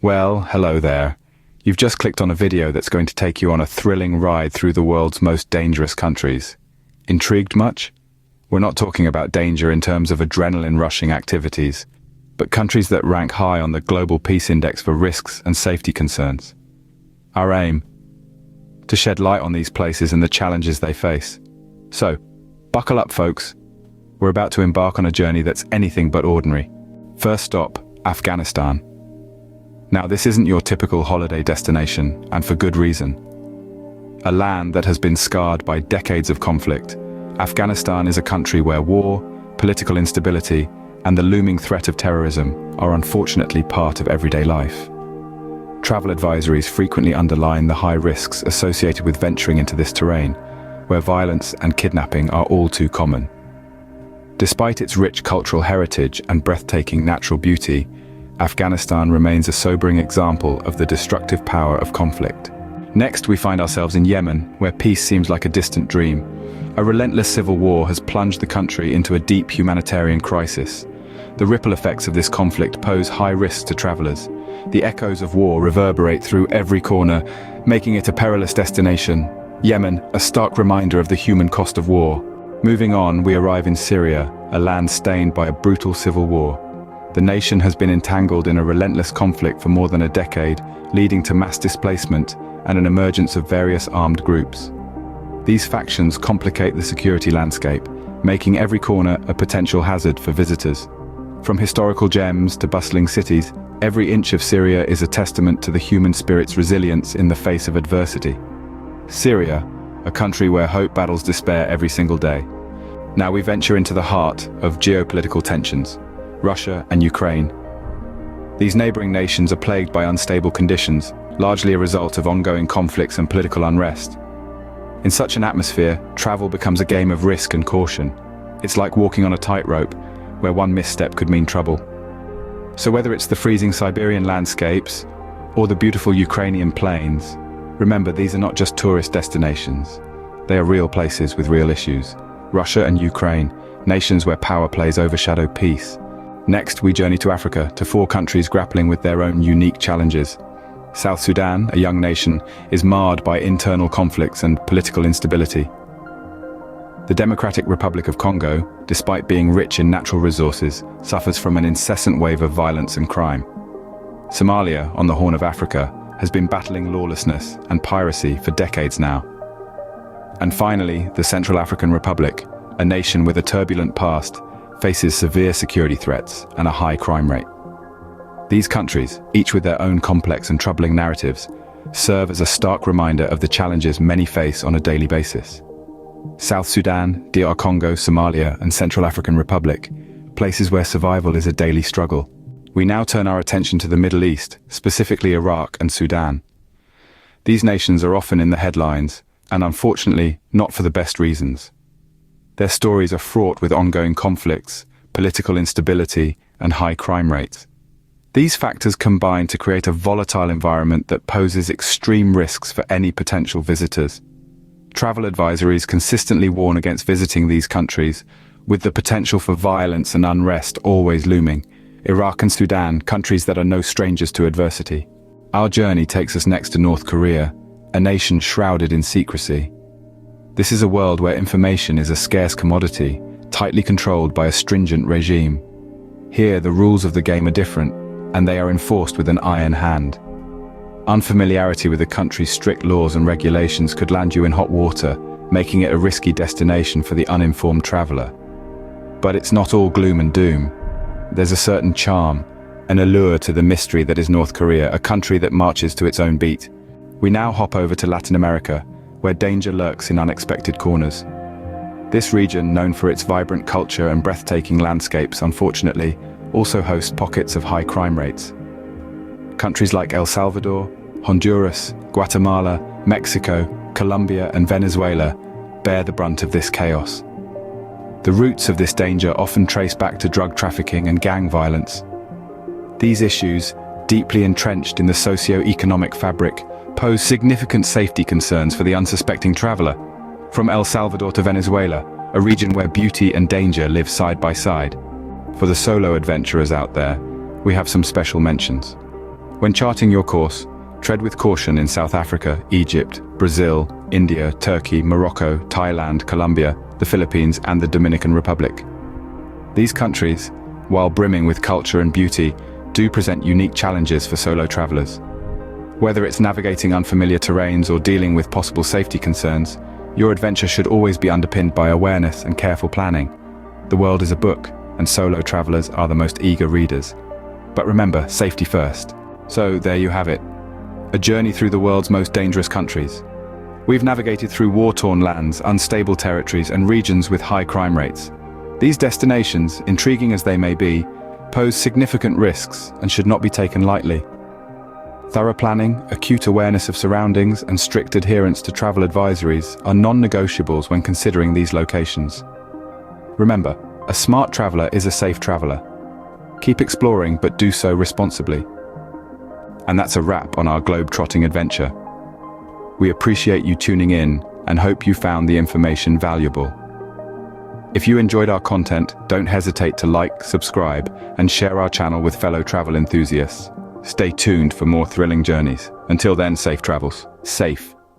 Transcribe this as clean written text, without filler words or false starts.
Well, hello there. You've just clicked on a video that's going to take you on a thrilling ride through the world's most dangerous countries. Intrigued much? We're not talking about danger in terms of adrenaline-rushing activities, but countries that rank high on the Global Peace Index for risks and safety concerns. Our aim? To shed light on these places and the challenges they face. So, buckle up, folks. We're about to embark on a journey that's anything but ordinary. First stop, Afghanistan. Now, this isn't your typical holiday destination, and for good reason. A land that has been scarred by decades of conflict, Afghanistan is a country where war, political instability, and the looming threat of terrorism are unfortunately part of everyday life. Travel advisories frequently underline the high risks associated with venturing into this terrain, where violence and kidnapping are all too common. Despite its rich cultural heritage and breathtaking natural beauty, Afghanistan remains a sobering example of the destructive power of conflict. Next, we find ourselves in Yemen, where peace seems like a distant dream. A relentless civil war has plunged the country into a deep humanitarian crisis. The ripple effects of this conflict pose high risks to travelers. The echoes of war reverberate through every corner, making it a perilous destination. Yemen, a stark reminder of the human cost of war. Moving on, we arrive in Syria, a land stained by a brutal civil war. The nation has been entangled in a relentless conflict for more than a decade, leading to mass displacement and an emergence of various armed groups. These factions complicate the security landscape, making every corner a potential hazard for visitors. From historical gems to bustling cities, every inch of Syria is a testament to the human spirit's resilience in the face of adversity. Syria, a country where hope battles despair every single day. Now we venture into the heart of geopolitical tensions. Russia and Ukraine. These neighboring nations are plagued by unstable conditions, largely a result of ongoing conflicts and political unrest. In such an atmosphere, travel becomes a game of risk and caution. It's like walking on a tightrope, where one misstep could mean trouble. So whether it's the freezing Siberian landscapes or the beautiful Ukrainian plains, remember these are not just tourist destinations. They are real places with real issues. Russia and Ukraine, nations where power plays overshadow peace. Next, we journey to Africa, to 4 countries grappling with their own unique challenges. South Sudan, a young nation, is marred by internal conflicts and political instability. The Democratic Republic of Congo, despite being rich in natural resources, suffers from an incessant wave of violence and crime. Somalia, on the Horn of Africa, has been battling lawlessness and piracy for decades now. And finally, the Central African Republic, a nation with a turbulent past, faces severe security threats and a high crime rate. These countries, each with their own complex and troubling narratives, serve as a stark reminder of the challenges many face on a daily basis. South Sudan, DR Congo, Somalia, and Central African Republic, places where survival is a daily struggle. We now turn our attention to the Middle East, specifically Iraq and Sudan. These nations are often in the headlines, and unfortunately, not for the best reasons. Their stories are fraught with ongoing conflicts, political instability, and high crime rates. These factors combine to create a volatile environment that poses extreme risks for any potential visitors. Travel advisories consistently warn against visiting these countries, with the potential for violence and unrest always looming. Iraq and Sudan, countries that are no strangers to adversity. Our journey takes us next to North Korea, a nation shrouded in secrecy. This is a world where information is a scarce commodity, tightly controlled by a stringent regime. Here, the rules of the game are different, and they are enforced with an iron hand. Unfamiliarity with the country's strict laws and regulations could land you in hot water, making it a risky destination for the uninformed traveler. But it's not all gloom and doom. There's a certain charm, an allure to the mystery that is North Korea, a country that marches to its own beat. We now hop over to Latin America, where danger lurks in unexpected corners. This region, known for its vibrant culture and breathtaking landscapes, unfortunately, also hosts pockets of high crime rates. Countries like El Salvador, Honduras, Guatemala, Mexico, Colombia, and Venezuela bear the brunt of this chaos. The roots of this danger often trace back to drug trafficking and gang violence. These issues, deeply entrenched in the socio-economic fabric, pose significant safety concerns for the unsuspecting traveler. From El Salvador to Venezuela, a region where beauty and danger live side by side. For the solo adventurers out there, we have some special mentions. When charting your course, tread with caution in South Africa, Egypt, Brazil, India, Turkey, Morocco, Thailand, Colombia, the Philippines, and the Dominican Republic. These countries, while brimming with culture and beauty, do present unique challenges for solo travelers. Whether it's navigating unfamiliar terrains or dealing with possible safety concerns, your adventure should always be underpinned by awareness and careful planning. The world is a book, and solo travelers are the most eager readers. But remember, safety first. So there you have it. A journey through the world's most dangerous countries. We've navigated through war-torn lands, unstable territories, and regions with high crime rates. These destinations, intriguing as they may be, pose significant risks and should not be taken lightly. Thorough planning, acute awareness of surroundings, and strict adherence to travel advisories are non-negotiables when considering these locations. Remember, a smart traveler is a safe traveler. Keep exploring, but do so responsibly. And that's a wrap on our globe-trotting adventure. We appreciate you tuning in and hope you found the information valuable. If you enjoyed our content, don't hesitate to like, subscribe, and share our channel with fellow travel enthusiasts. Stay tuned for more thrilling journeys. Until then, safe travels. Safe